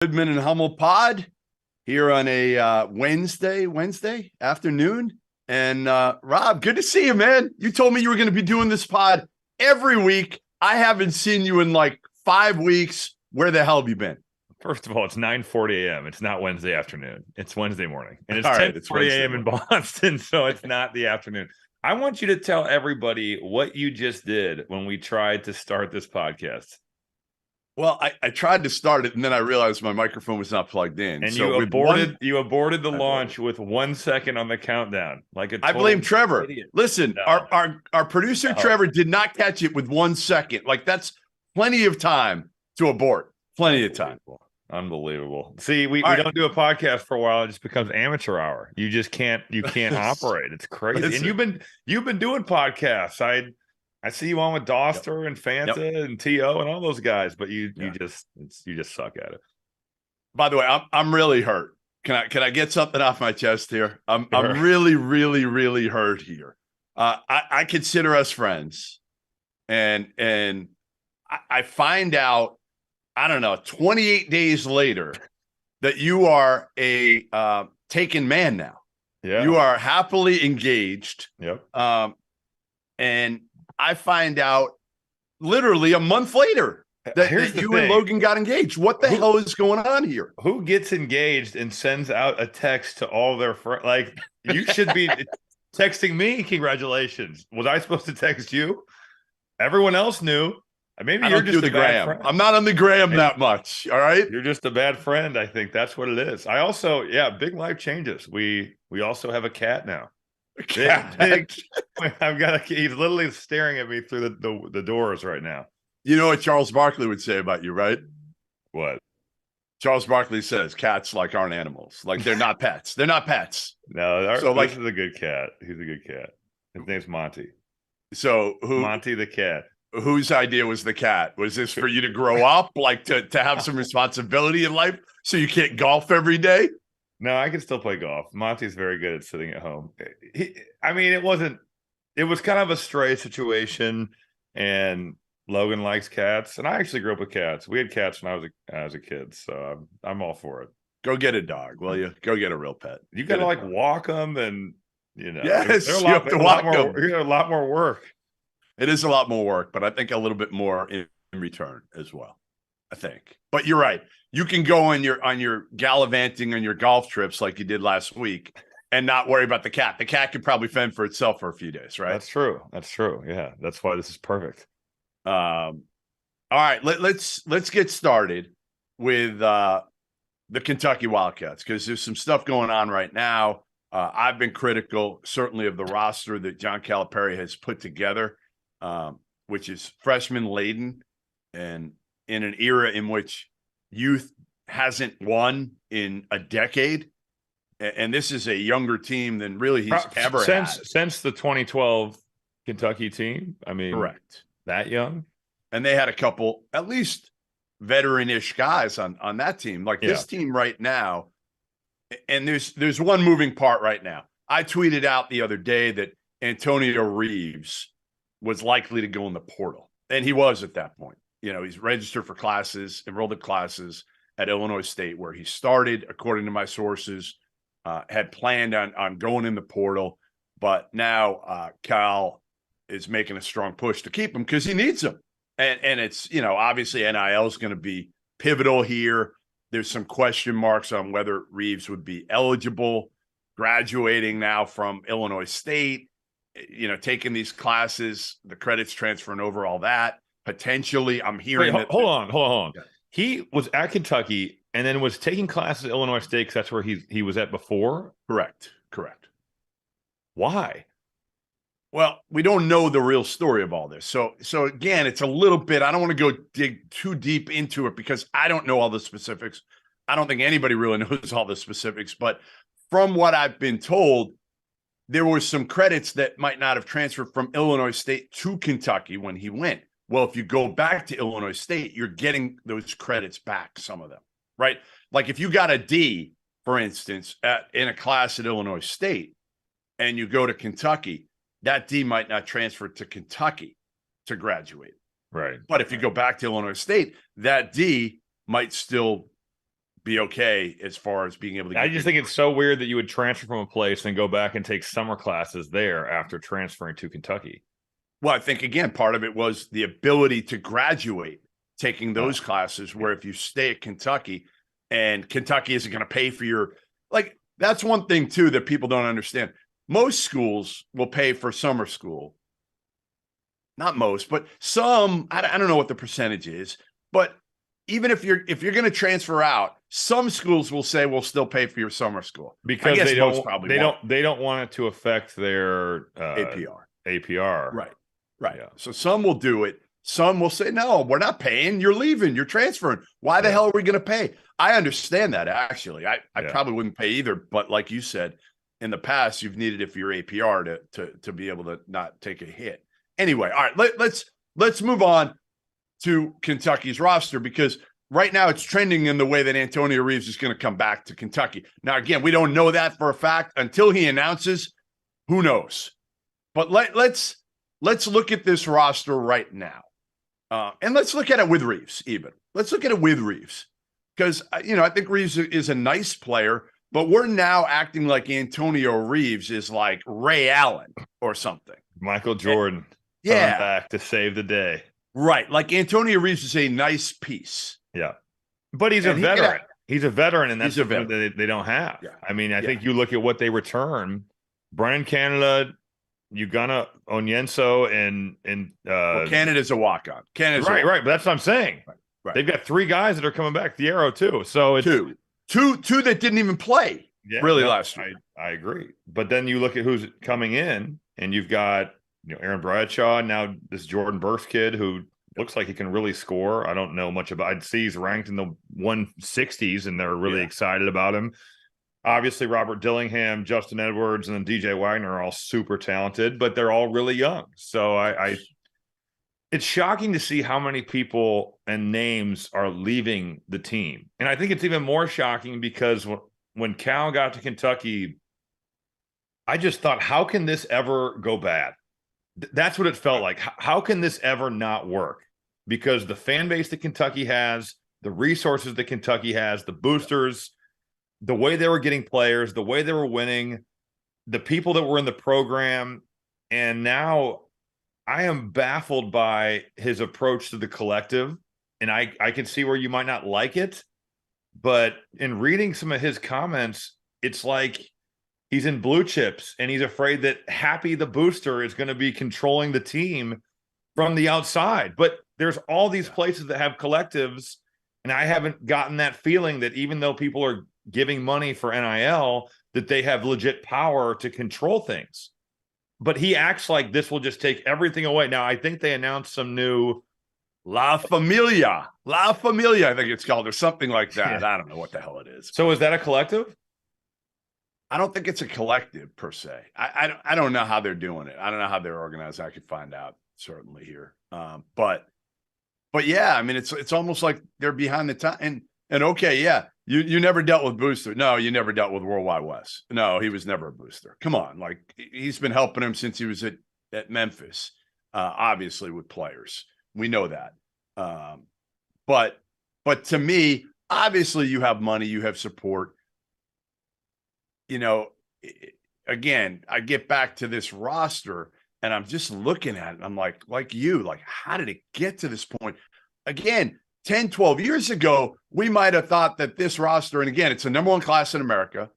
Goodman and Hummel pod here on a Wednesday afternoon. And Rob, good to see you, man. You told me you were going to be doing this pod every week. I haven't seen you in like 5 weeks. Where the hell have you been? First of all, it's 9:40 a.m. It's not Wednesday afternoon. It's Wednesday morning. And it's 10:40 a.m. in Boston, so it's not the afternoon. I want you to tell everybody what you just did when we tried to start this podcast. Well, I tried to start it, and then I realized my microphone was not plugged in. And so you aborted the launch with 1 second on the countdown. I blame Trevor. Idiot. Listen, No. our producer Trevor did not catch it with 1 second. Like, that's plenty of time to abort. Plenty of time. Unbelievable. See, we don't do a podcast for a while. It just becomes amateur hour. You just can't operate. It's crazy. Listen. And you've been doing podcasts. I see you on with Doster and Fanta and T.O. and all those guys, but you just suck at it. By the way, I'm really hurt. Can I get something off my chest here? I'm really, really, really hurt here. I consider us friends, and I find out, I don't know, 28 days later that you are a taken man now. Yeah. You are happily engaged. Yep. And I find out literally a month later that you and Logan got engaged. What the hell is going on here? Who gets engaged and sends out a text to all their friends? Like, you should be texting me, congratulations. Was I supposed to text you? Everyone else knew. Maybe you're just a bad friend. I'm not on the gram that much. All right. You're just a bad friend. I think that's what it is. I also, big life changes. We also have a cat now. Big. He's literally staring at me through the doors right now. You know what Charles Barkley would say about you, right? What? Charles Barkley says cats aren't animals. Like, they're not pets. They're not pets. No, this is a good cat. He's a good cat. His name's Monty. So Monty the cat. Whose idea was the cat? Was this for you to grow up, like to have some responsibility in life so you can't golf every day? No, I can still play golf. Monty's very good at sitting at home. It was kind of a stray situation, and Logan likes cats, and I actually grew up with cats. We had cats when I was a kid, so I'm all for it. Go get a dog, will you? Go get a real pet. You got to walk them, and yes, you have to walk them. You got a lot more work. It is a lot more work, but I think a little bit more in return as well, I think. But you're right. You can go on your gallivanting on your golf trips like you did last week and not worry about the cat. The cat could probably fend for itself for a few days, right? That's true. Yeah, that's why this is perfect. All right, let's get started with the Kentucky Wildcats, because there's some stuff going on right now. I've been critical, certainly, of the roster that John Calipari has put together. Which is freshman laden, and in an era in which youth hasn't won in a decade. And this is a younger team than really he's ever had. Since the 2012 Kentucky team. Correct. That young. And they had a couple, at least veteran-ish guys on that team. Like this team right now, and there's one moving part right now. I tweeted out the other day that Antonio Reeves was likely to go in the portal. And he was at that point. He's registered for classes, enrolled in classes at Illinois State, where he started, according to my sources, had planned on going in the portal. But now Cal is making a strong push to keep him because he needs him. And it's, obviously NIL is going to be pivotal here. There's some question marks on whether Reeves would be eligible, graduating now from Illinois State. Taking these classes, the credits transferring over, all that. Potentially, I'm hearing that. Hold on. Yeah. He was at Kentucky and then was taking classes at Illinois State because that's where he was at before? Correct. Why? Well, we don't know the real story of all this. So again, it's a little bit, I don't want to go dig too deep into it because I don't know all the specifics. I don't think anybody really knows all the specifics. But from what I've been told, there were some credits that might not have transferred from Illinois State to Kentucky when he went. Well, if you go back to Illinois State, you're getting those credits back, some of them, right? Like if you got a D, for instance, in a class at Illinois State, and you go to Kentucky, that D might not transfer to Kentucky to graduate. Right. But if you go back to Illinois State, that D might still be okay as far as being able to. I just think it's so weird that you would transfer from a place and go back and take summer classes there after transferring to Kentucky. Well, I think, again, part of it was the ability to graduate taking those classes, where if you stay at Kentucky and Kentucky isn't going to pay for your, like, that's one thing too that people don't understand. Most schools will pay for summer school. Not most, but some, I don't know what the percentage is, but even if you're going to transfer out, some schools will say we'll still pay for your summer school because they don't want it to affect their APR. Right. Yeah. So some will do it. Some will say, no, we're not paying. You're leaving. You're transferring. Why the hell are we going to pay? I understand that, actually. I probably wouldn't pay either. But like you said, in the past, you've needed it for your APR to be able to not take a hit. Anyway, all right, let's move on to Kentucky's roster, because right now it's trending in the way that Antonio Reeves is going to come back to Kentucky. Now, again, we don't know that for a fact until he announces. Who knows? But let's look at this roster right now. And let's look at it with Reeves, even. Let's look at it with Reeves. Because, I think Reeves is a nice player, but we're now acting like Antonio Reeves is like Ray Allen or something. Michael Jordan. Back to save the day. Right. Like Antonio Reeves is a nice piece. Yeah. But he's a veteran. He's a veteran, and that's something that they don't have. Yeah. I mean, I think you look at what they return. Brennan Canada, Ugonna Onyenso, and Canada's a walk-on. Right. But that's what I'm saying. Right. They've got 3 guys that are coming back. Thiero too. So it's two that didn't even play last year. I agree. But then you look at who's coming in, and you've got Aaron Bradshaw, now this Jordan Burks kid who looks like he can really score. I don't know much about. I'd see he's ranked in the 160s, and they're really excited about him. Obviously, Robert Dillingham, Justin Edwards, and then DJ Wagner are all super talented, but they're all really young. So it's shocking to see how many people and names are leaving the team. And I think it's even more shocking because when Cal got to Kentucky, I just thought, how can this ever go bad? That's what it felt like. How can this ever not work? Because the fan base that Kentucky has, the resources that Kentucky has, the boosters, the way they were getting players, the way they were winning, the people that were in the program. And now I am baffled by his approach to the collective. And I can see where you might not like it. But in reading some of his comments, it's like he's in blue chips, and he's afraid that Happy the booster is going to be controlling the team from the outside. But there's all these places that have collectives, and I haven't gotten that feeling that even though people are giving money for NIL, that they have legit power to control things. But he acts like this will just take everything away. Now, I think they announced some new La Familia, I think it's called, or something like that. I don't know what the hell it is. So is that a collective? I don't think it's a collective per se. I don't know how they're doing it. I don't know how they're organized. I could find out certainly here. But yeah, I mean, it's almost like they're behind the time. And okay, yeah, you never dealt with Booster. No, you never dealt with Worldwide West. No, he was never a booster. Come on, like he's been helping him since he was at Memphis. Obviously with players, we know that. But to me, obviously you have money, you have support. Again, I get back to this roster and I'm just looking at it. I'm like how did it get to this point? Again, 10, 12 years ago, we might have thought that this roster, and again, it's a number 1 class in America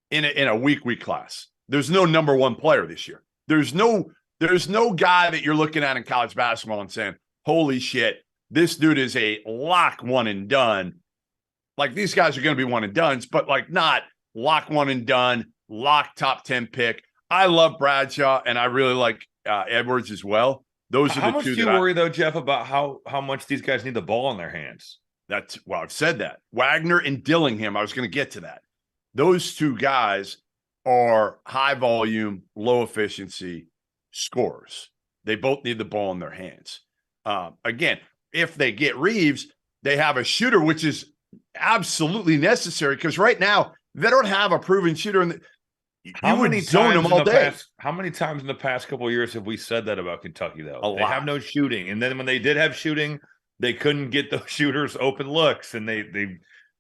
in a week class. There's no number 1 player this year. There's no guy that you're looking at in college basketball and saying, holy shit, this dude is a lock one and done. Like these guys are going to be one and dones, but like not lock one and done, lock top 10 pick. I love Bradshaw, and I really like Edwards as well. Those are the two. How much do you worry, though, Jeff, about how much these guys need the ball in their hands? I've said that. Wagner and Dillingham, I was going to get to that. Those 2 guys are high volume, low efficiency scorers. They both need the ball in their hands. Again, if they get Reeves, they have a shooter, which is absolutely necessary because right now they don't have a proven shooter. How many times in the past couple of years have we said that about Kentucky, though? They have no shooting. And then when they did have shooting, they couldn't get those shooters open looks. And they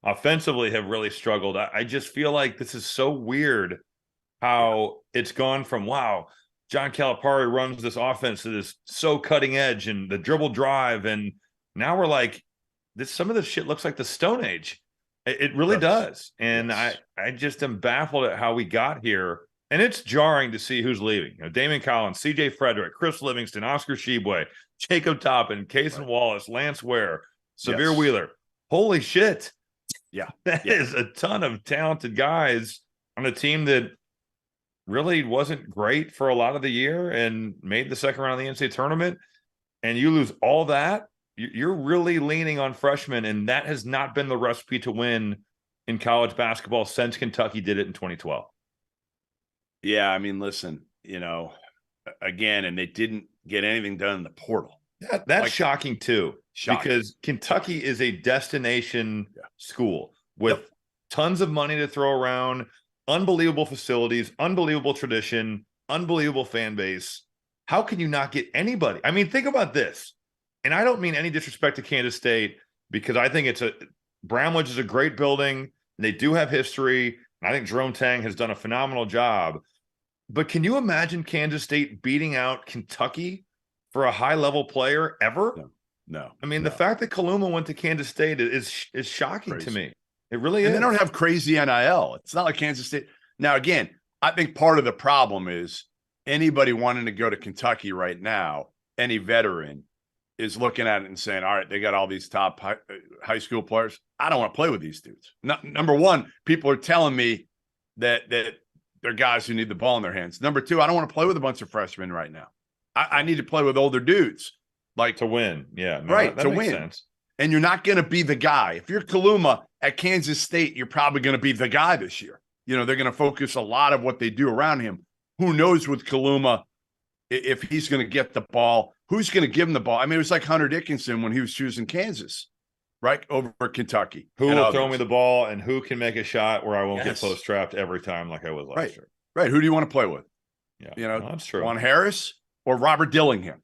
offensively have really struggled. I just feel like this is so weird how it's gone from, wow, John Calipari runs this offense that is so cutting edge and the dribble drive. And now we're like, some of this shit looks like the Stone Age. It really does. And I just am baffled at how we got here. And it's jarring to see who's leaving. Damon Collins, CJ Frederick, Chris Livingston, Oscar Sheboy, Jacob Toppin, Cason Wallace, Lance Ware, Severe Wheeler. Holy shit. Yeah. That is a ton of talented guys on a team that really wasn't great for a lot of the year and made the second round of the NCAA tournament. And you lose all that. You're really leaning on freshmen, and that has not been the recipe to win in college basketball since Kentucky did it in 2012. Yeah, I mean, listen, again, and they didn't get anything done in the portal. That's shocking too, because Kentucky is a destination school with tons of money to throw around, unbelievable facilities, unbelievable tradition, unbelievable fan base. How can you not get anybody? I mean, think about this. And I don't mean any disrespect to Kansas State, because I think Bramlage is a great building. They do have history. I think Jerome Tang has done a phenomenal job. But can you imagine Kansas State beating out Kentucky for a high-level player ever? No. I mean, the fact that Kaluma went to Kansas State is shocking to me. It really is. And they don't have crazy NIL. It's not like Kansas State. Now, again, I think part of the problem is anybody wanting to go to Kentucky right now, any veteran, is looking at it and saying, all right, they got all these top high school players. I don't want to play with these dudes. Number one, people are telling me that they're guys who need the ball in their hands. Number two, I don't want to play with a bunch of freshmen right now. I need to play with older dudes. Like to win. Yeah. No, right. That to makes win. Sense. And you're not going to be the guy. If you're Kaluma at Kansas State, you're probably going to be the guy this year. They're going to focus a lot of what they do around him. Who knows with Kaluma if he's going to get the ball? Who's going to give him the ball? I mean, it was like Hunter Dickinson when he was choosing Kansas, right, over Kentucky. Who will throw me the ball and who can make a shot where I won't get post-trapped every time like I was last year. Right. Who do you want to play with? Yeah, that's true. Juwan Harris or Robert Dillingham?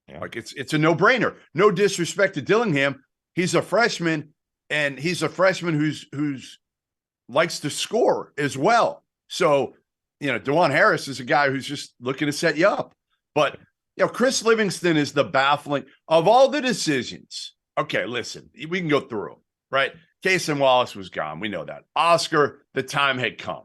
Yeah. Like it's a no-brainer. No disrespect to Dillingham. He's a freshman, and he's a freshman who's likes to score as well. So, Juwan Harris is a guy who's just looking to set you up. But Chris Livingston is the baffling of all the decisions. Okay, listen, we can go through them, right? Cason Wallace was gone. We know that. Oscar, the time had come.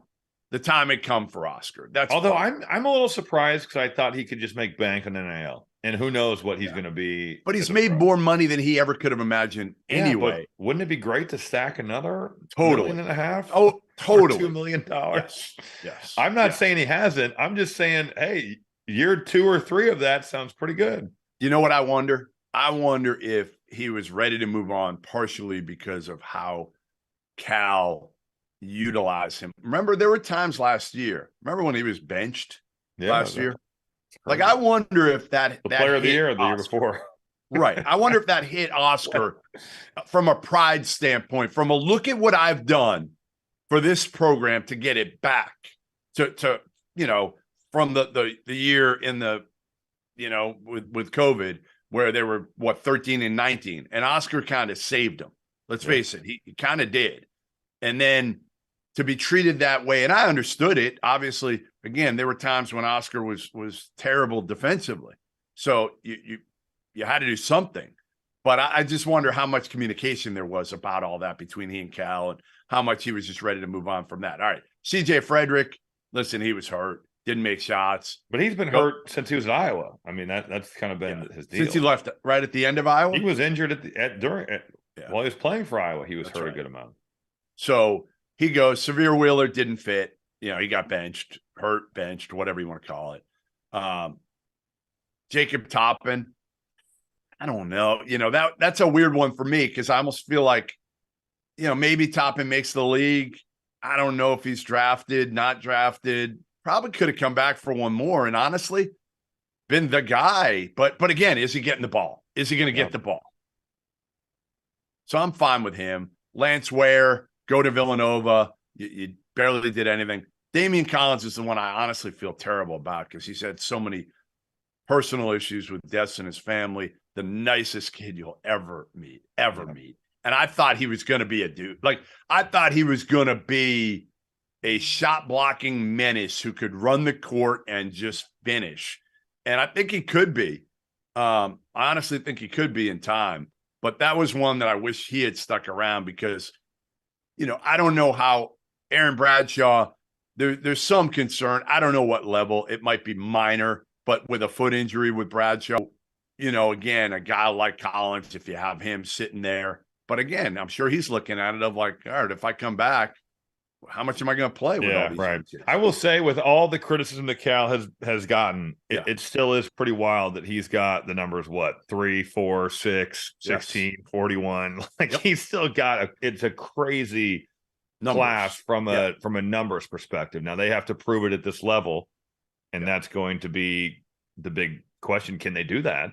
The time had come for Oscar. Although I'm a little surprised because I thought he could just make bank on NIL. And who knows what he's going to be. But he's made more money than he ever could have imagined anyway. Wouldn't it be great to stack another $1.5 million? Oh, totally. $2 million. Yes. I'm not saying he hasn't. I'm just saying, hey, year 2 or 3 of that sounds pretty good. You know what I wonder? I wonder if he was ready to move on partially because of how Cal utilized him. Remember, there were times last year. Remember when he was benched last year? Like, I wonder if that player of the year or the year before. Right. I wonder if that hit Oscar from a pride standpoint, from a look at what I've done for this program to get it back to from the year in the, with COVID, where they were 13 and 19, and Oscar kind of saved him. Let's face it. He kind of did. And then to be treated that way. And I understood it. Obviously, again, there were times when Oscar was terrible defensively. So you had to do something. But I just wonder how much communication there was about all that between he and Cal, and how much he was just ready to move on from that. All right. CJ Frederick, listen, he was hurt, didn't make shots. But he's been hurt since he was at Iowa. I mean, that's kind of been his deal. Since he left right at the end of Iowa? He was injured while he was playing for Iowa. He was hurt a good amount. So he goes, Severe Wheeler didn't fit. He got benched, hurt, benched, whatever you want to call it. Jacob Toppin, I don't know. That's a weird one for me because I almost feel like, maybe Toppin makes the league. I don't know if he's drafted, not drafted. Probably could have come back for one more. And honestly, been the guy. But again, is he getting the ball? Is he going to get the ball? So I'm fine with him. Lance Ware, go to Villanova. You barely did anything. Damian Collins is the one I honestly feel terrible about because he's had so many personal issues with deaths in his family. The nicest kid you'll ever meet. And I thought he was going to be a dude. Like, I thought he was going to be a shot blocking menace who could run the court and just finish. And I think he could be. I honestly think he could be in time. But that was one that I wish he had stuck around because, I don't know how Aaron Bradshaw, there's some concern. I don't know what level. It might be minor, but with a foot injury with Bradshaw, again, a guy like Collins, if you have him sitting there. But again, I'm sure he's looking at it of like, all right, if I come back, how much am I going to play with all these kids? I will say, with all the criticism that Cal has gotten, it still is pretty wild that he's got the numbers, 3, 4, 6, 16, 41. Like he's still got it's a crazy class from a numbers perspective. Now they have to prove it at this level, and that's going to be the big question. Can they do that?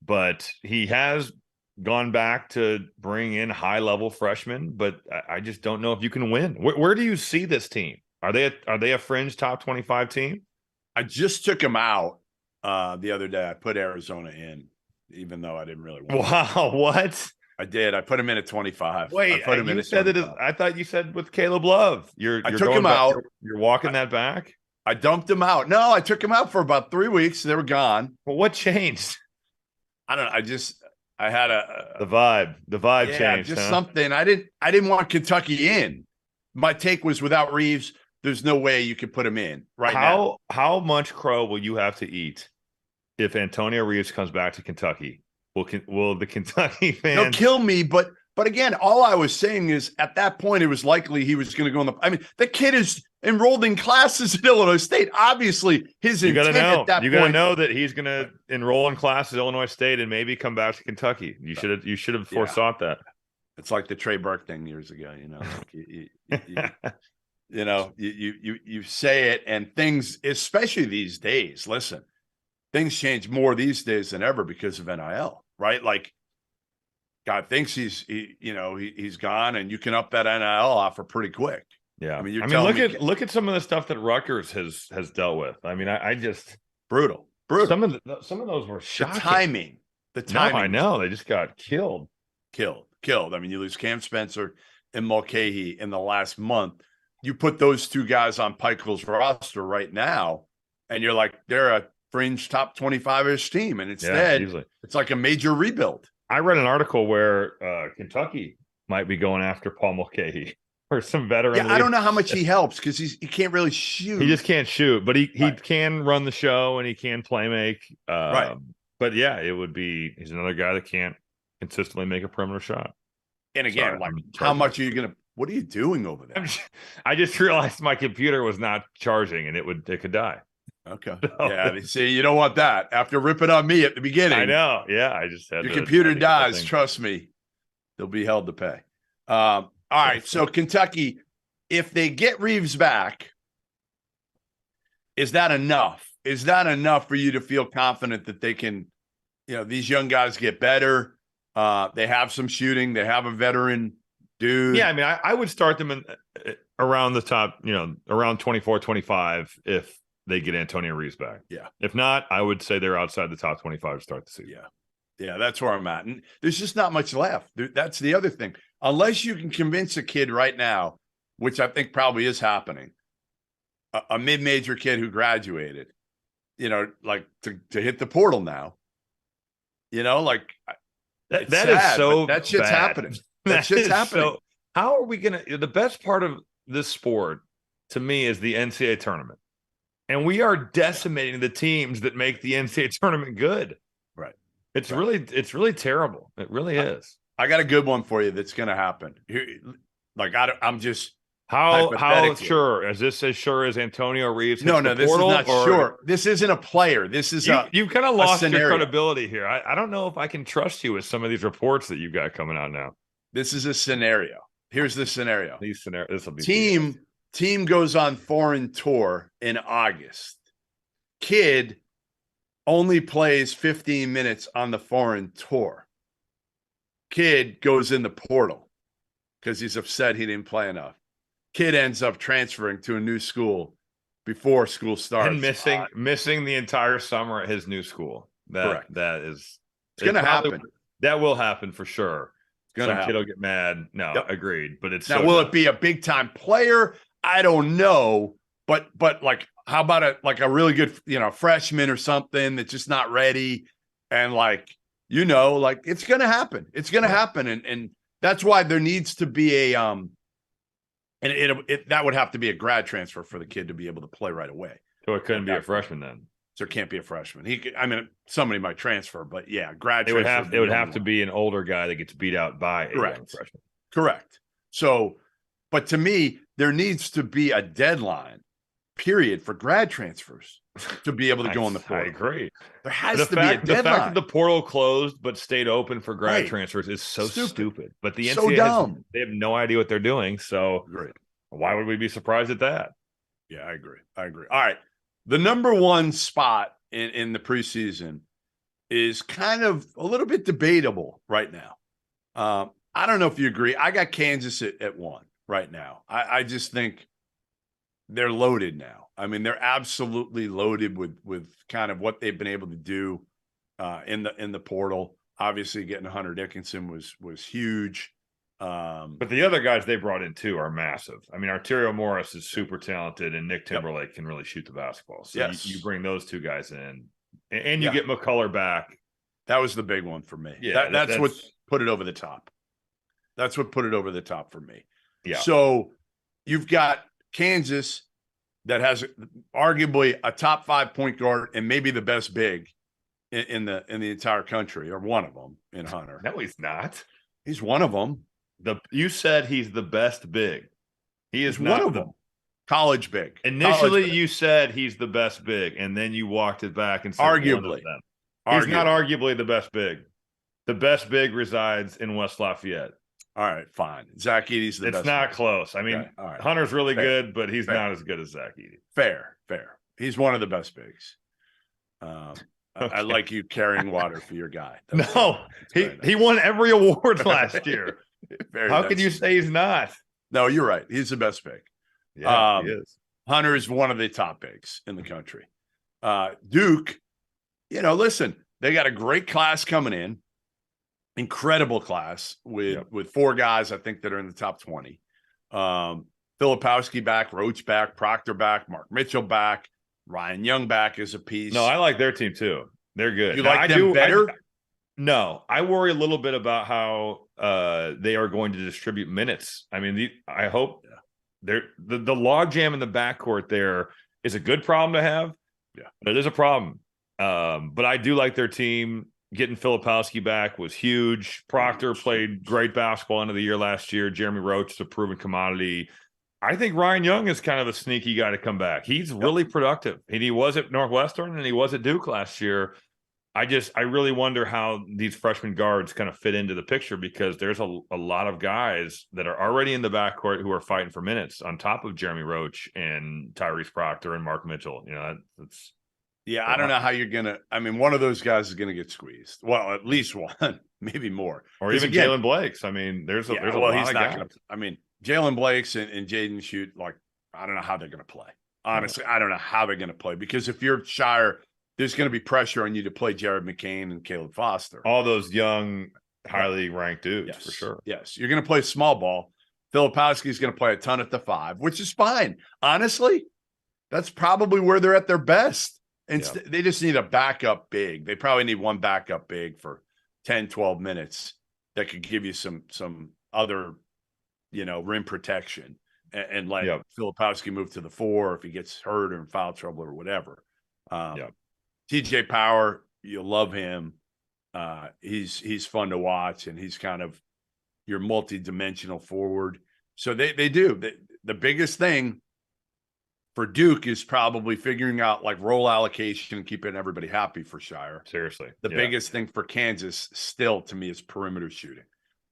But he has gone back to bring in high-level freshmen, but I just don't know if you can win. Where do you see this team? Are they a fringe top 25 team? I just took them out the other day. I put Arizona in, even though I didn't really want Wow, what? I did. I put him in at 25. Wait, you said that I thought you said with Caleb Love. I took him out. You're walking that back? I dumped him out. No, I took him out for about 3 weeks. They were gone. Well, what changed? I don't know. I had the vibe changed. Just something. I didn't want Kentucky in. My take was without Reeves, there's no way you could put him in now. How much crow will you have to eat if Antonio Reeves comes back to Kentucky? Will the Kentucky fans? They'll kill me, but again, all I was saying is at that point it was likely he was going to go I mean, the kid is enrolled in classes at Illinois State. Obviously, his intent at that point. You got to know that he's going to enroll in classes at Illinois State and maybe come back to Kentucky. You should have forethought that. It's like the Trey Burke thing years ago. You say it, and things, especially these days. Listen, things change more these days than ever because of NIL, right? Like, God thinks he's gone, and you can up that NIL offer pretty quick. Yeah, I mean, look at some of the stuff that Rutgers has dealt with. I mean, I just brutal. Some of those were shocking. The timing. No, I know they just got killed. I mean, you lose Cam Spencer and Mulcahy in the last month. You put those two guys on Pikeville's roster right now, and you're like, they're a fringe top 25-ish team, and instead, it's like a major rebuild. I read an article where Kentucky might be going after Paul Mulcahy or some veteran. Yeah, I don't know how much he helps because he can't really shoot. He just can't shoot, but he can run the show and he can play make. Right. But yeah, he's another guy that can't consistently make a perimeter shot. And again, how much are you going to? What are you doing over there? I just realized my computer was not charging and it could die. Okay. Yeah. See, you don't want that after ripping on me at the beginning. I know. Yeah. I just had your computer dies. Trust me, they'll be held to pay. All right. So Kentucky, if they get Reeves back, is that enough? Is that enough for you to feel confident that they can, these young guys get better? They have some shooting. They have a veteran dude. Yeah. I mean, I would start them around the top, around 24, 25 if they get Antonio Reeves back. Yeah. If not, I would say they're outside the top 25 to start the season. Yeah, that's where I'm at. And there's just not much left. That's the other thing. Unless you can convince a kid right now, which I think probably is happening, a mid-major kid who graduated, like to hit the portal now, like that is so that shit's happening. That shit's happening. So, how are we going to, the best part of this sport to me is the NCAA tournament. And we are decimating the teams that make the NCAA tournament good. Right. It's really terrible. It really is. I got a good one for you that's going to happen. I'm just how sure is this? As sure as Antonio Reeves? No, this is not sure. This isn't a player. This is you've kind of lost your credibility here. I don't know if I can trust you with some of these reports that you've got coming out now. This is a scenario. Here's the scenario. This will be Team goes on foreign tour in August. Kid only plays 15 minutes on the foreign tour. Kid goes in the portal because he's upset he didn't play enough. Kid ends up transferring to a new school before school starts. And missing the entire summer at his new school. Correct. That is it's going to happen. That will happen for sure. Some kid will get mad. No, Yep. Agreed. But it's now, will it be a big time player? I don't know. But like, how about a really good, freshman or something that's just not ready, and like, it's going to happen. It's going to happen, and that's why there needs to be a and that would have to be a grad transfer for the kid to be able to play right away. So it couldn't be a freshman then. So it can't be a freshman. Somebody might transfer, but yeah, grad. It would have to be an older guy that gets beat out by a young freshman. Correct. So, but to me, there needs to be a deadline period for grad transfers to be able to go in the portal. I agree. There has to be a deadline. The fact that the portal closed but stayed open for grad transfers is so stupid. But the NCAA they have no idea what they're doing. So why would we be surprised at that? Yeah, I agree. All right. The number one spot in the preseason is kind of a little bit debatable right now. I don't know if you agree. I got Kansas at 1 right now. I just think they're loaded now. I mean, they're absolutely loaded with kind of what they've been able to do in the portal. Obviously, getting Hunter Dickinson was huge. But the other guys they brought in too are massive. I mean, Arterio Morris is super talented, and Nick Timberlake can really shoot the basketball. So you bring those two guys in, and you get McCullough back. That was the big one for me. Yeah, that's what put it over the top. That's what put it over the top for me. Yeah. So you've got Kansas that has arguably a top 5 point guard and maybe the best big in the entire country, or one of them in Hunter. No, he's not. He's one of them. You said he's the best big. He is not one of them. College big. Initially, you said he's the best big, and then you walked it back and said arguably. He's not arguably the best big. The best big resides in West Lafayette. All right, fine. Zach Edey's the best. It's not close. I mean, Hunter's really good, but he's not as good as Zach Edey. Fair. He's one of the best bigs. I like you carrying water for your guy. He won every award last year. How can you say he's not? No, you're right. He's the best big. Yeah, he is. Hunter is one of the top bigs in the country. Duke, listen, they got a great class coming in. Incredible class with 4 guys, I think, that are in the top 20. Filipowski back, Roach back, Proctor back, Mark Mitchell back, Ryan Young back is a piece. No, I like their team too. They're good. You like them better? No, I worry a little bit about how they are going to distribute minutes. I mean, I hope the logjam in the backcourt there is a good problem to have. Yeah, but it is a problem. But I do like their team. Getting Filipowski back was huge. Proctor played great basketball end of the year last year. Jeremy Roach is a proven commodity. I think Ryan Young is kind of a sneaky guy to come back. He's really productive. And he was at Northwestern and he was at Duke last year. I really wonder how these freshman guards kind of fit into the picture, because there's a lot of guys that are already in the backcourt who are fighting for minutes on top of Jeremy Roach and Tyrese Proctor and Mark Mitchell. That's yeah, I don't know how you're going to – I mean, one of those guys is going to get squeezed. Well, at least one, maybe more. Or even Jalen Blake's. I mean, there's a lot of guys. I mean, Jalen Blake's and Jaden Shoot, like, I don't know how they're going to play. Honestly, I don't know how they're going to play, because if you're Shire, there's going to be pressure on you to play Jared McCain and Caleb Foster. All those young, highly ranked dudes, for sure. Yes, you're going to play small ball. Filipowski's going to play a ton at the 5, which is fine. Honestly, that's probably where they're at their best. And they just need a backup big. They probably need one backup big for 10, 12 minutes that could give you some other, rim protection and let Filipowski move to the 4 if he gets hurt or in foul trouble or whatever. TJ Power, you'll love him. He's fun to watch, and he's kind of your multi-dimensional forward. So they do. The biggest thing for Duke is probably figuring out like role allocation and keeping everybody happy for Shire. Seriously. The biggest thing for Kansas still, to me, is perimeter shooting.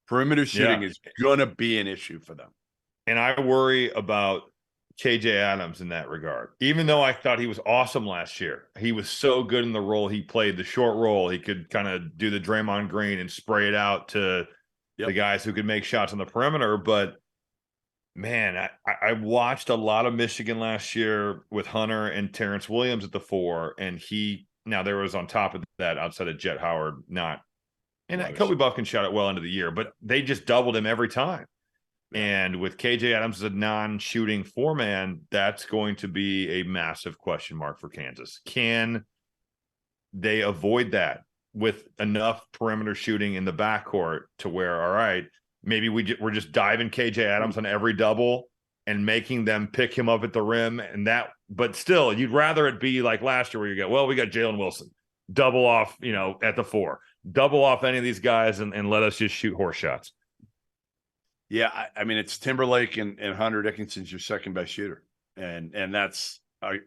Perimeter shooting is going to be an issue for them. And I worry about KJ Adams in that regard. Even though I thought he was awesome last year, he was so good in the role he played, the short role. He could kind of do the Draymond Green and spray it out to the guys who could make shots on the perimeter. But man, I watched a lot of Michigan last year with Hunter and Terrence Williams at the 4, and now there was on top of that, outside of Jet Howard, not And Kobe Buffkin shot it well into the year, but they just doubled him every time. And with KJ Adams as a non-shooting four-man, that's going to be a massive question mark for Kansas. Can they avoid that with enough perimeter shooting in the backcourt to where, all right, maybe we're just diving KJ Adams on every double and making them pick him up at the rim, but still, you'd rather it be like last year where you go, well, we got Jalen Wilson, double off, at the 4, double off any of these guys and let us just shoot horse shots. Yeah, I mean, it's Timberlake and Hunter Dickinson's your second best shooter, and that's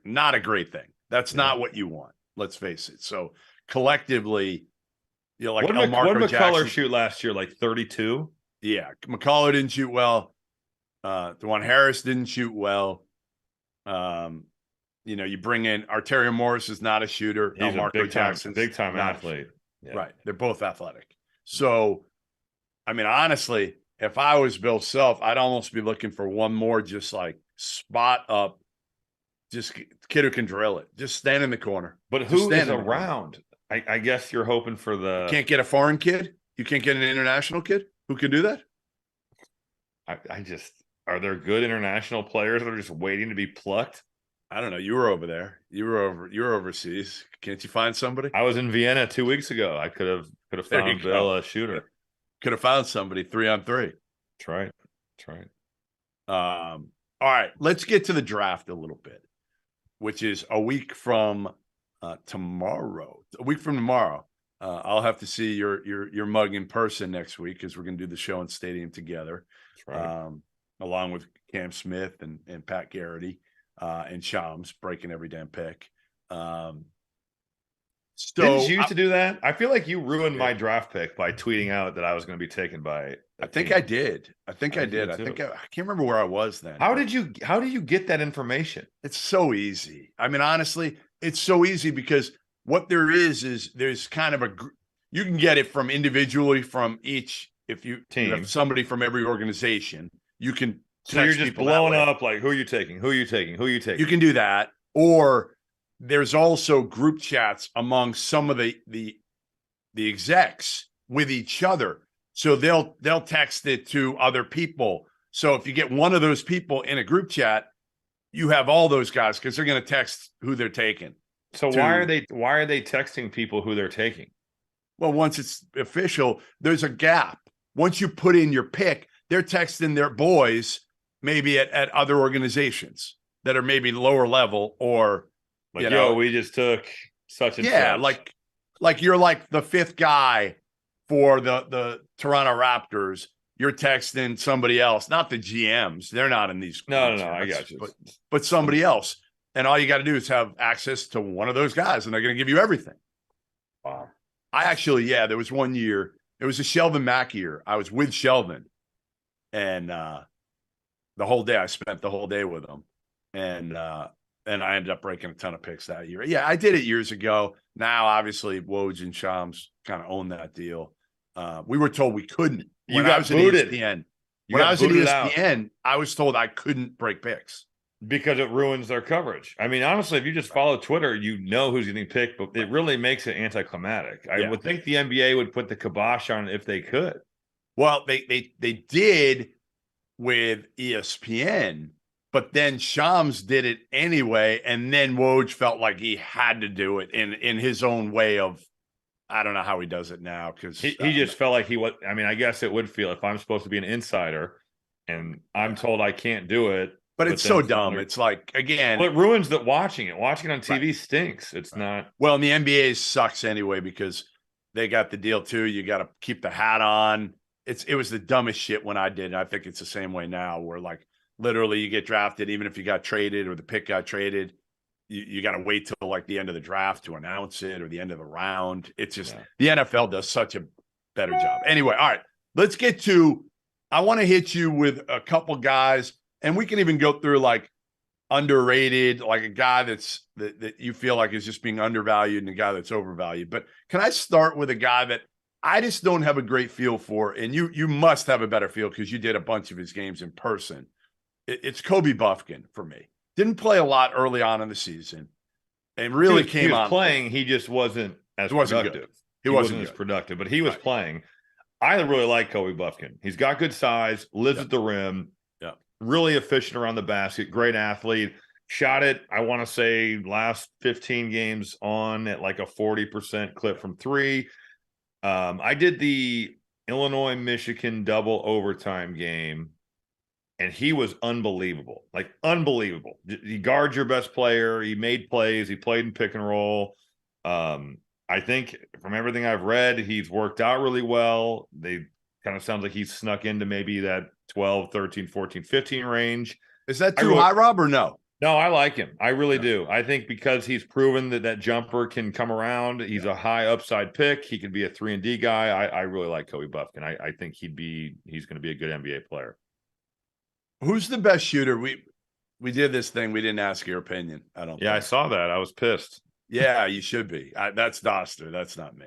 not a great thing. That's not what you want. Let's face it. So collectively, like what did McCullough shoot last year? Like 32. Yeah, McCullough didn't shoot well. DeJuan Harris didn't shoot well. You bring in Arterio Morris is not a shooter. He's Marco Jackson's big time athlete. Yeah. Right. They're both athletic. So, I mean, honestly, if I was Bill Self, I'd almost be looking for one more just like spot up, just kid who can drill it. Just stand in the corner. But who is around? I guess you're hoping for the... You can't get a foreign kid? You can't get an international kid who can do that? Are there good international players that are just waiting to be plucked? I don't know. You were over there. You were overseas. Can't you find somebody? I was in Vienna 2 weeks ago. I could have found Bill a shooter. Could have found somebody 3-on-3. That's right. All right. Let's get to the draft a little bit, which is a week from tomorrow. A week from tomorrow. I'll have to see your mug in person next week because we're going to do the show in Stadium together. That's right. Along with Cam Smith and Pat Garrity and Shams breaking every damn pick. Didn't you used to do that? I feel like you ruined my draft pick by tweeting out that I was going to be taken by. I think I did. I can't remember where I was then. How did you get that information? It's so easy. I mean, honestly, it's so easy because what there is there's kind of you can get it from individually from each. If you have somebody from every organization, you can. So you're just blowing up like, who are you taking? Who are you taking? Who are you taking? You can do that, or there's also group chats among some of the execs with each other. So they'll text it to other people. So if you get one of those people in a group chat, you have all those guys because they're going to text who they're taking. So why are they texting people who they're taking? Well, once it's official, there's a gap. Once you put in your pick, they're texting their boys maybe at other organizations that are maybe lower level or like, we just took such and such. Yeah, like you're like the fifth guy for the Toronto Raptors. You're texting somebody else, not the GMs. They're not in these. No, I got you. But somebody else. And all you got to do is have access to one of those guys, and they're going to give you everything. Wow. There was one year. It was a Shelvin Mack year. I was with Shelvin, and the whole day I spent the whole day with him, and I ended up breaking a ton of picks that year. Yeah, I did it years ago. Now, obviously, Woj and Shams kind of own that deal. We were told we couldn't. When I was at ESPN, I was told I couldn't break picks. Because it ruins their coverage. I mean, honestly, if you just follow Twitter, you know who's getting picked, but it really makes it anticlimactic. I would think the NBA would put the kibosh on it if they could. Well, they did with ESPN, but then Shams did it anyway, and then Woj felt like he had to do it in his own way of, I don't know how he does it now because he just felt like he was. I mean, I guess it would feel if I'm supposed to be an insider and I'm told I can't do it. But it's so dumb. It's like, again. Well, it ruins that watching it. Watching it on TV stinks. It's not. Well, and the NBA sucks anyway because they got the deal too. You got to keep the hat on. It was the dumbest shit when I did. And I think it's the same way now where like literally you get drafted, even if you got traded or the pick got traded, you got to wait till like the end of the draft to announce it or the end of the round. It's just the NFL does such a better job. Anyway, all right, let's get to, I want to hit you with a couple guys. And we can even go through like underrated, like a guy that you feel like is just being undervalued and a guy that's overvalued. But can I start with a guy that I just don't have a great feel for? And you must have a better feel because you did a bunch of his games in person. It's Kobe Buffkin for me. Didn't play a lot early on in the season and really he was on playing. He just wasn't as productive. Good. He wasn't wasn't as productive, but he was playing. I really like Kobe Buffkin. He's got good size, lives at the rim, really efficient around the basket, great athlete. Shot it, I want to say, last 15 games on at like a 40% clip from three. I did the Illinois-Michigan double overtime game, and he was unbelievable. Like, unbelievable. He guards your best player. He made plays. He played in pick and roll. I think from everything I've read, he's worked out really well. They kind of sounds like he's snuck into maybe that 12, 13, 14, 15 range. Is that too high, Rob, or no? No, I like him. I really do. I think because he's proven that jumper can come around. He's a high upside pick. He can be a 3-and-D guy. I really like Kobe Buffkin. I think he's going to be a good NBA player. Who's the best shooter? We did this thing. We didn't ask your opinion. I don't. Yeah, I saw that. I was pissed. Yeah, you should be. That's Doster. That's not me.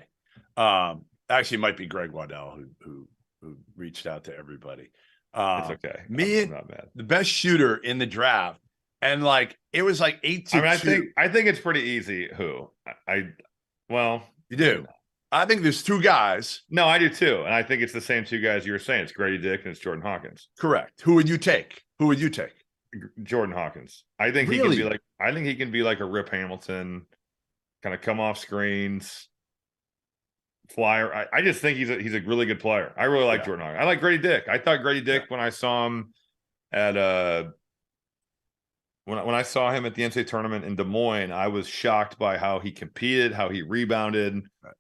Actually, it might be Greg Waddell who reached out to everybody. It's okay. I'm not mad. The best shooter in the draft. And like it was like 8-2. I think it's pretty easy. Who you do. I think there's two guys. No, I do too, and I think it's the same two guys you were saying. It's Grady Dick and it's Jordan Hawkins. Correct. Who would you take? Jordan Hawkins. I think he can be like. I think he can be like a Rip Hamilton, kind of come off screens, flyer. I just think he's a really good player. I really like Jordan Hawkins. I like Grady Dick. I thought Grady Dick when I saw him at when I saw him at the NCAA tournament in Des Moines, I was shocked by how he competed, how he rebounded. Right.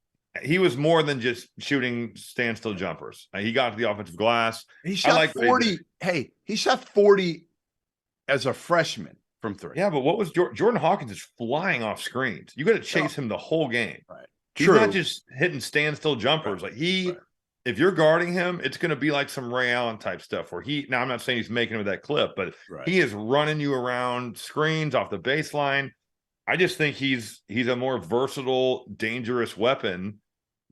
He was more than just shooting standstill jumpers. He got to the offensive glass. He shot 40. Hey, he shot 40 as a freshman from three. Yeah, but what was Jordan Hawkins is flying off screens. You got to chase him the whole game. Right. He's not just hitting standstill jumpers. Like if you're guarding him, it's going to be like some Ray Allen type stuff where now I'm not saying he's making him with that clip, but he is running you around screens off the baseline. I just think he's a more versatile, dangerous weapon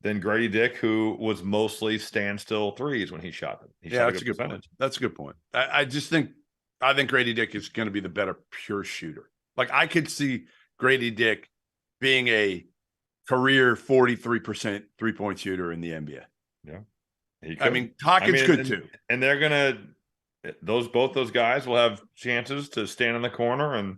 than Grady Dick, who was mostly standstill threes when he shot them. That's a good point. That's a good point. I think Grady Dick is going to be the better pure shooter. Like I could see Grady Dick being a career 43% 3-point shooter in the NBA. Yeah. Hawkins could too. And they're going to both those guys will have chances to stand in the corner and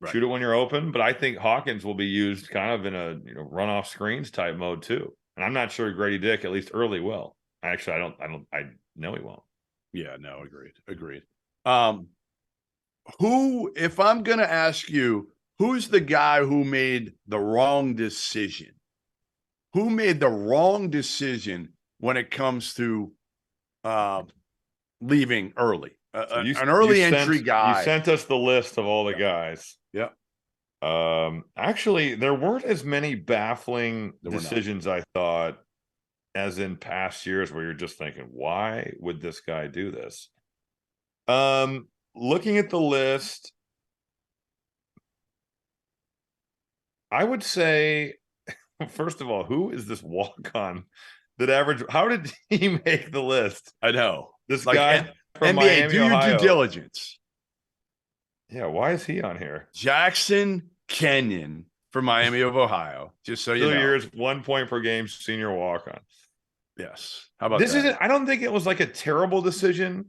shoot it when you're open, but I think Hawkins will be used kind of in a run off screens type mode too. And I'm not sure Grady Dick, at least early, will. Actually, I know he won't. Yeah, no, agreed. If I'm going to ask you, who's the guy who made the wrong decision? Who made the wrong decision when it comes to leaving early? An early entry guy. You sent us the list of all the guys. Yeah. Actually, there weren't as many baffling decisions, I thought, as in past years where you're just thinking, why would this guy do this? Looking at the list, I would say, first of all, who is this walk-on that average? How did he make the list? I know. This guy from NBA, Miami, do your Ohio. due diligence. Yeah, why is he on here? Jackson Kenyon from Miami of Ohio. Just so you know. 2 years, 1 point per game, senior walk-on. Yes. How about this? that? I don't think it was like a terrible decision.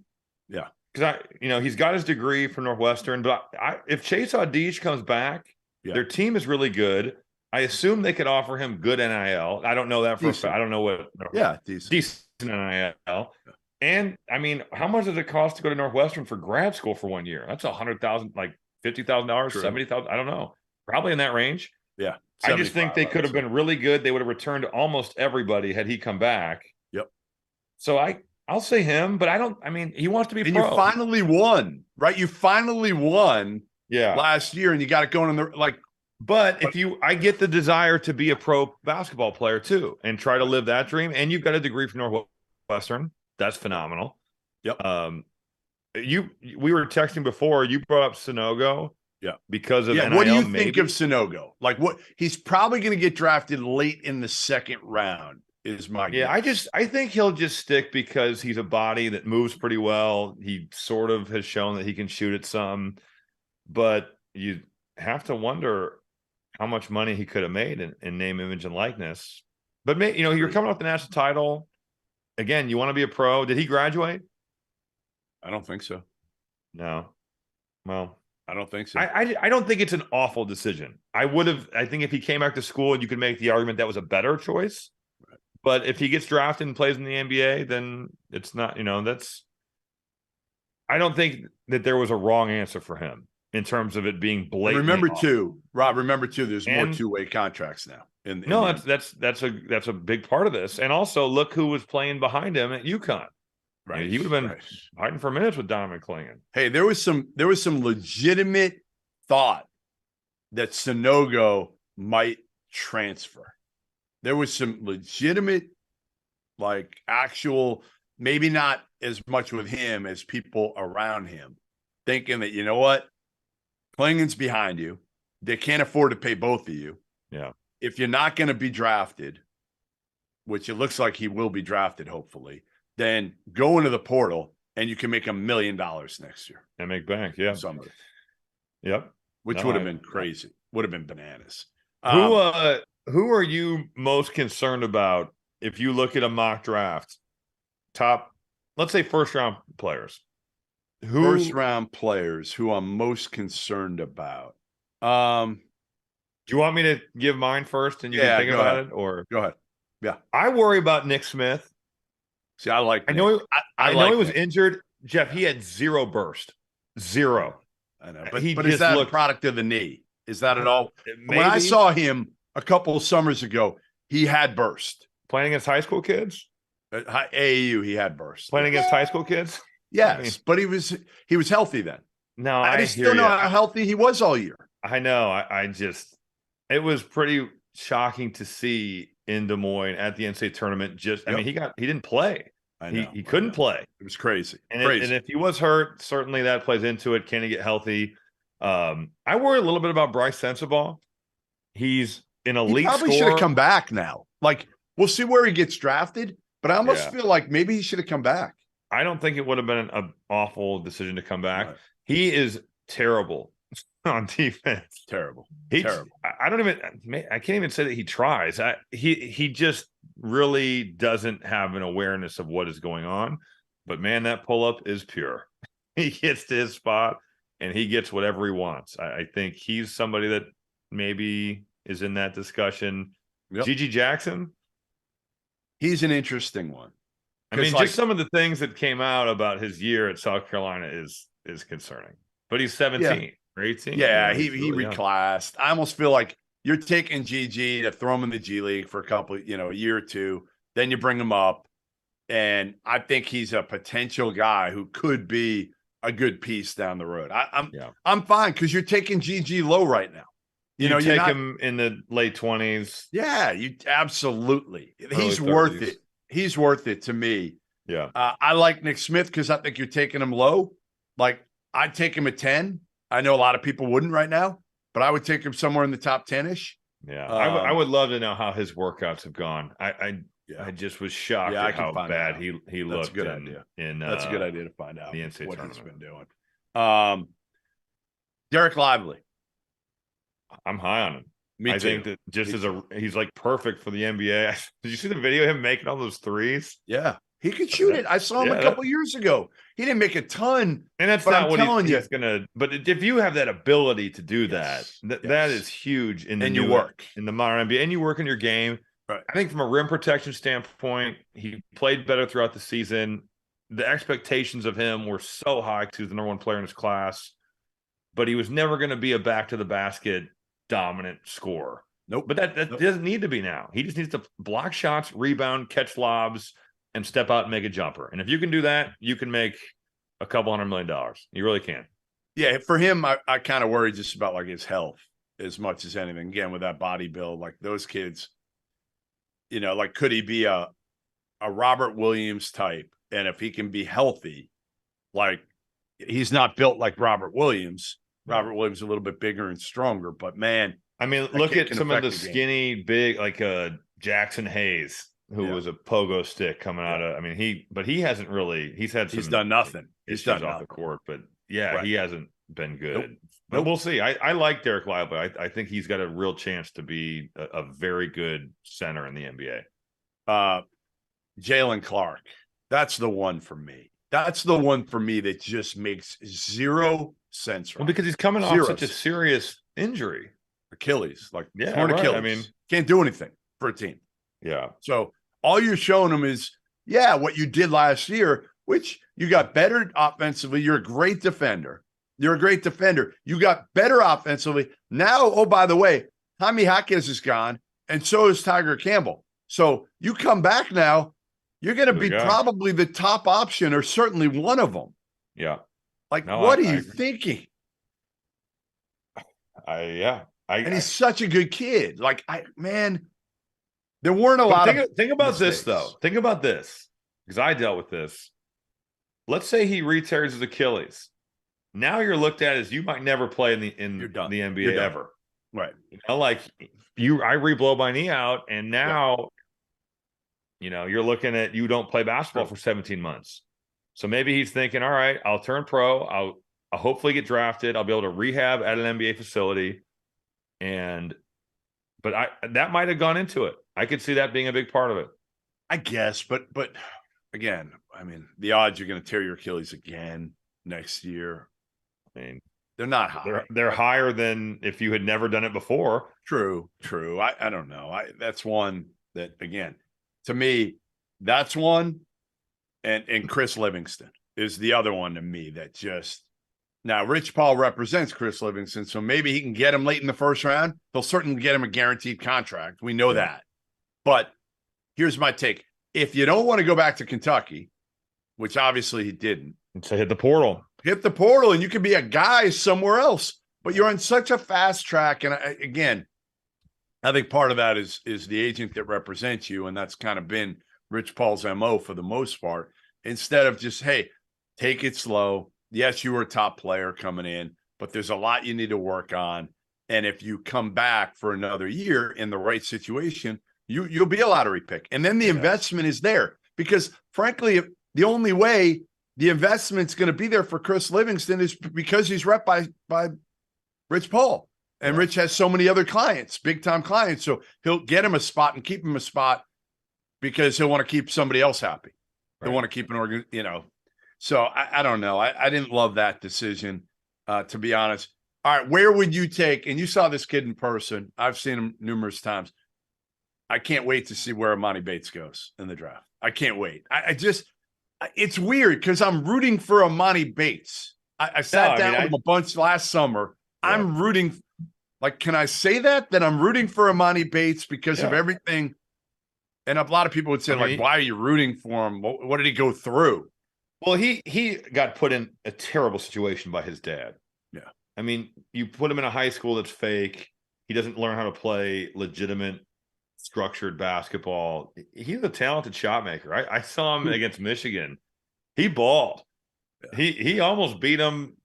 Yeah. Because he's got his degree from Northwestern, but if Chase Audige comes back, their team is really good. I assume they could offer him good NIL. I don't know that for a fact. I don't know what. Decent NIL. Yeah. And how much does it cost to go to Northwestern for grad school for 1 year? That's $100,000, like $50,000, $70,000. I don't know. Probably in that range. Yeah. I just think they could have been really good. They would have returned almost everybody had he come back. Yep. So I'll say him, but he wants to be pro. You finally won, right? You finally won last year, and you got it going in the But I get the desire to be a pro basketball player too and try to live that dream. And you've got a degree from Northwestern. That's phenomenal. Yep. We were texting before. You brought up Sonogo. Yeah. Because of NIL, what do you think of Sonogo? Like he's probably going to get drafted late in the second round is my guess. I think he'll just stick because he's a body that moves pretty well. He sort of has shown that he can shoot at some, but you have to wonder how much money he could have made in name, image, and likeness But you're coming off the national title. Again, you want to be a pro. Did he graduate? I don't think so. No. Well, I don't think so. I don't think it's an awful decision. I think if he came back to school, you could make the argument that was a better choice. Right. But if he gets drafted and plays in the NBA, then it's not, I don't think that there was a wrong answer for him in terms of it being blatant. Rob, there's more two-way contracts now. That's a big part of this. And also look who was playing behind him at UConn. Right. He would have been fighting for minutes with Donovan Clingan. Hey, there was some legitimate thought that Sanogo might transfer. There was some legitimate, actual, maybe not as much with him as people around him, thinking that, you know what? Clingan's behind you. They can't afford to pay both of you. Yeah. If you're not going to be drafted, which it looks like he will be drafted, hopefully, then go into the portal and you can make $1 million next year and make bank. Yeah. Somebody. Yep. Which would have been crazy. Would have been bananas. Who are you most concerned about if you look at a mock draft? Top, let's say first round players. First round players who I'm most concerned about. Do you want me to give mine first and you can think about it? Or go ahead. Yeah. I worry about Nick Smith. See, I like Nick. I know he was injured. Jeff, he had zero burst. Zero. I know. But is that a product of the knee? Is that at all? Maybe. When I saw him a couple of summers ago, he had burst. Playing against high school kids? At AAU, he had burst. Playing against high school kids? Yes, but he was healthy then. No, I just don't know how healthy he was all year. I know. It was pretty shocking to see in Des Moines at the NCAA tournament. He didn't play. I know. He couldn't play. It was crazy. And if he was hurt, certainly that plays into it. Can he get healthy? I worry a little bit about Bryce Sensabaugh. He's an elite He probably should have come back now. We'll see where he gets drafted, but I almost feel like maybe he should have come back. I don't think it would have been an awful decision to come back. Right. He is terrible on defense. Terrible. I can't even say that he tries. He just really doesn't have an awareness of what is going on. But man, that pull-up is pure. He gets to his spot and he gets whatever he wants. I think he's somebody that maybe is in that discussion. Yep. Gigi Jackson. He's an interesting one. I mean, just some of the things that came out about his year at South Carolina is concerning. But he's 17 or 18. Yeah, he reclassed. I almost feel like you're taking GG to throw him in the G League for a year or two. Then you bring him up. And I think he's a potential guy who could be a good piece down the road. I'm fine because you're taking GG low right now. You take him in the late 20s. Yeah, you absolutely. He's worth it. He's worth it to me. Yeah. I like Nick Smith because I think you're taking him low. I'd take him at 10. I know a lot of people wouldn't right now, but I would take him somewhere in the top 10-ish. Yeah. I would love to know how his workouts have gone. I just was shocked at how bad he looked. That's a good idea. That's a good idea to find out the NCAA what tournament. He's been doing. Derek Lively. I'm high on him. Me too. Think that he's perfect for the NBA. Did you see the video of him making all those threes? Yeah. He could shoot it. I saw him a couple years ago. He didn't make a ton. And that's not what he's going to. But if you have that ability to do that is huge in the work in the modern NBA, and you work in your game. Right. I think from a rim protection standpoint, he played better throughout the season. The expectations of him were so high because he was the number one player in his class, but he was never going to be a back to the basket dominant scorer. Nope. But that doesn't need to be now. He just needs to block shots, rebound, catch lobs, and step out and make a jumper. And if you can do that, you can make a couple $100 million. You really can. Yeah, for him, I kind of worry just about his health as much as anything. Again, with that body build, those kids, could he be a Robert Williams type? And if he can be healthy, he's not built like Robert Williams. Robert Williams is a little bit bigger and stronger, but man, I mean, look at some of the skinny, big, Jackson Hayes, who was a pogo stick coming out of. I mean, he hasn't really. He's done nothing. He's done off the court, but he hasn't been good. Nope. But we'll see. I like Derek Lively. I think he's got a real chance to be a very good center in the NBA. Jalen Clark. That's the one for me. That's the one for me that just makes zero sense. Well, because he's coming off such a serious injury. Achilles, like yeah, torn right. Achilles. I mean, can't do anything for a team. Yeah. So all you're showing them is, what you did last year, which you got better offensively. You're a great defender. You got better offensively. Now, oh, by the way, Tommy Hawkins is gone, and so is Tiger Campbell. So you come back now, you're going to be probably the top option, or certainly one of them. Yeah. Like, what are you thinking? And he's such a good kid. Like, there weren't a lot of think about mistakes. This though. Think about this, because I dealt with this. Let's say he re-tears his Achilles. Now you're looked at as you might never play in the NBA ever. Right. Like I re-blow my knee out, and now you're looking at you don't play basketball for 17 months. So maybe he's thinking, all right, I'll turn pro. I'll hopefully get drafted. I'll be able to rehab at an NBA facility. But that might have gone into it. I could see that being a big part of it. I guess, but again, the odds you're going to tear your Achilles again next year, they're not high. They're higher than if you had never done it before. True. I don't know. That's one that, again, to me, that's one. And Chris Livingston is the other one to me that just. Now, Rich Paul represents Chris Livingston, so maybe he can get him late in the first round. They'll certainly get him a guaranteed contract. We know that. But here's my take. If you don't want to go back to Kentucky, which obviously he didn't. So hit the portal. Hit the portal, and you can be a guy somewhere else. But you're on such a fast track. And again, I think part of that is the agent that represents you, and that's kind of been Rich Paul's MO for the most part. Instead of just, hey, take it slow. Yes, you were a top player coming in, but there's a lot you need to work on. And if you come back for another year in the right situation, you'll be a lottery pick. And then the investment is there. Because, frankly, the only way the investment's going to be there for Chris Livingston is because he's rep by Rich Paul. And Rich has so many other clients, big-time clients. So he'll get him a spot and keep him a spot because he'll want to keep somebody else happy. Right. He'll want to keep an organ, So I don't know. I didn't love that decision, to be honest. All right, where would you take? And you saw this kid in person. I've seen him numerous times. I can't wait to see where Emoni Bates goes in the draft. I can't wait. It's weird because I'm rooting for Emoni Bates. I sat down with him a bunch last summer. Yeah. I'm rooting. Like, can I say that I'm rooting for Emoni Bates because of everything? And a lot of people would say, why are you rooting for him? What did he go through? Well, he got put in a terrible situation by his dad. Yeah. You put him in a high school that's fake. He doesn't learn how to play legitimate, structured basketball. He's a talented shot maker. I saw him against Michigan. He balled. Yeah. He almost beat him.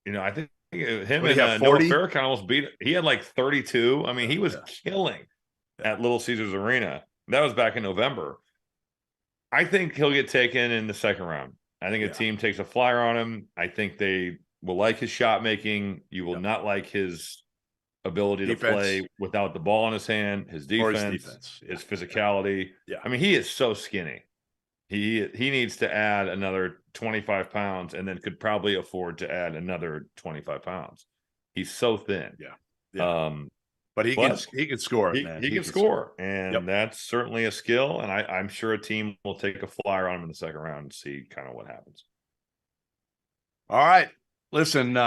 I think him and Noah Farrakhan almost beat him. He had like 32. He was killing at Little Caesars Arena. That was back in November. I think he'll get taken in the second round. I think a team takes a flyer on him. I think they will like his shot making. You will not like his ability to play without the ball in his hand, his defense, his physicality. Yeah. He is so skinny. He needs to add another 25 pounds and then could probably afford to add another 25 pounds. He's so thin. Yeah. But he can score, man. He can score. And that's certainly a skill. And I'm sure a team will take a flyer on him in the second round and see kind of what happens. All right. Listen,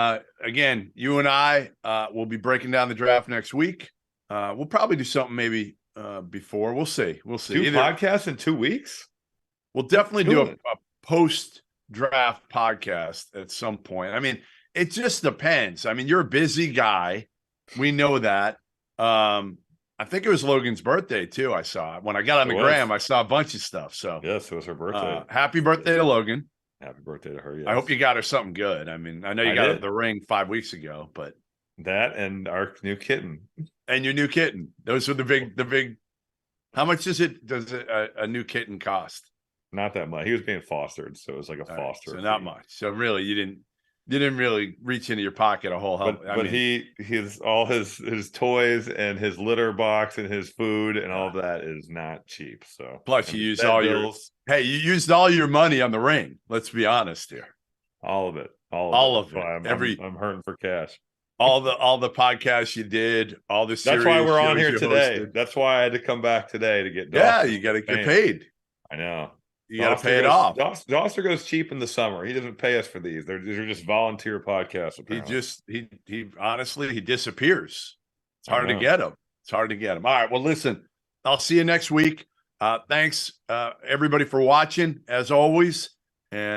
again, you and I will be breaking down the draft next week. We'll probably do something maybe before. We'll see. Two podcasts in 2 weeks? We'll definitely do a post-draft podcast at some point. It just depends. You're a busy guy. We know that. I think it was Logan's birthday too. I saw it when I got on the gram. I saw a bunch of stuff. So yes, it was her birthday. Happy birthday to Logan. Happy birthday to her. Yes. I hope you got her something good. I know you got the ring 5 weeks ago, but that and our new kitten and your new kitten. Those are the big. How much does a new kitten cost? Not that much. He was being fostered, so it was like a foster. So not much. So really, you didn't. You didn't really reach into your pocket a whole hell. But his all his toys and his litter box and his food and all that is not cheap. So plus you used all you used all your money on the ring. Let's be honest here. All of it. I'm hurting for cash. All the podcasts you did, all the series. That's why we're on here today. Hosted. That's why I had to come back today to get. Yeah, you got to get paid. I know. You got to pay it off. Doster goes cheap in the summer. He doesn't pay us for these. They're just volunteer podcasts. Apparently. He honestly, he disappears. It's hard to get him. All right. Well, listen, I'll see you next week. Thanks, everybody, for watching as always. And